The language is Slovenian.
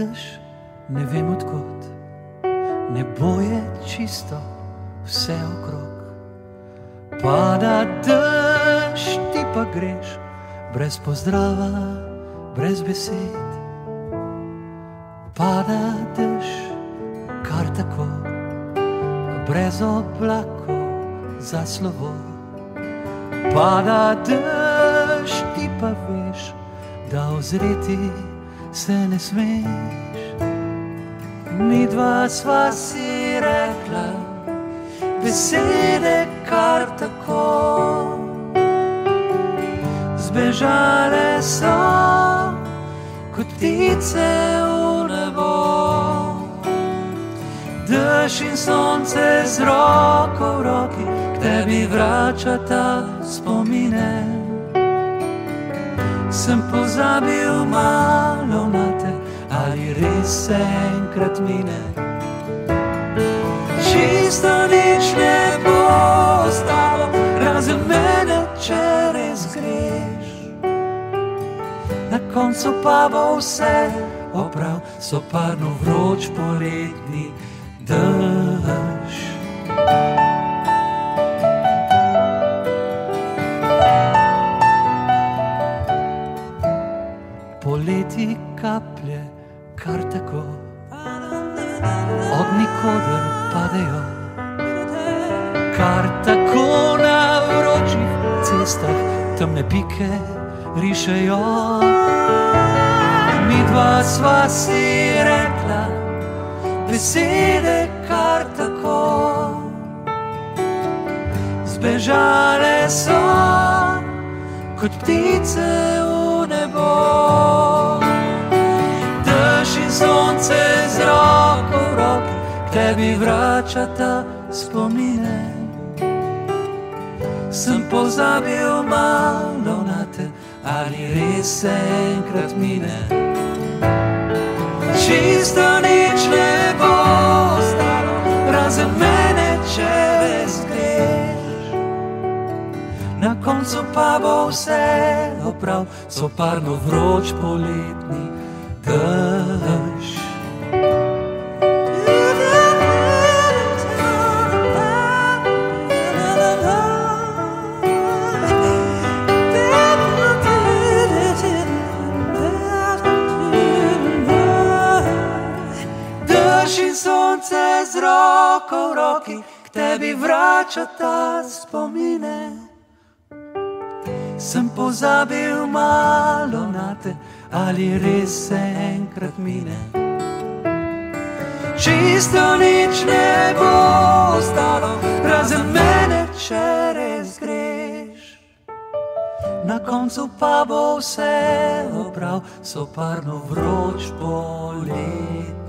dež, ne vem odkot, nebo je čisto vse okrog. Pada dež, ti pa greš, brez pozdrava, brez besed. Pada dež, kar tako, brez oblakov za slovo. Pada dež, ti pa veš, da ozreti se ne smeš. Midva sva si rekla besede kar tako, zbežale so kot ptice v nebo. Dež in sonce z roko v roki k tebi vračata spomine. Sem pozabil malo na te, ali res se enkrat mine. Čisto nič ne bo ostalo, razen mene, če res greš. Na koncu pa bo vse oprav, soparno vroč poletni dež. Poleti kaplje kar tako od nikoder padejo, kar tako na vročih cestah temne pike rišejo. Midva sva si rekla besede kar tako, zbežale so kot ptice v nebo. Dež in sonce z roko v roki k tebi vračata spomine. Sem pozabil malo na te, ali res se enkrat mine. Čisto nič ne bo ostalo, razen mene, če res greš. Na koncu pa bo vse oprav, soparno vroč poletni dež. Dež in sonce z roko v roki k tebi vračata spomine. Sem pozabil malo na te, ali res se enkrat mine. Čisto nič ne bo ostalo, razen mene, če res greš. Na koncu pa bo vse oprav, soparno vroč polet.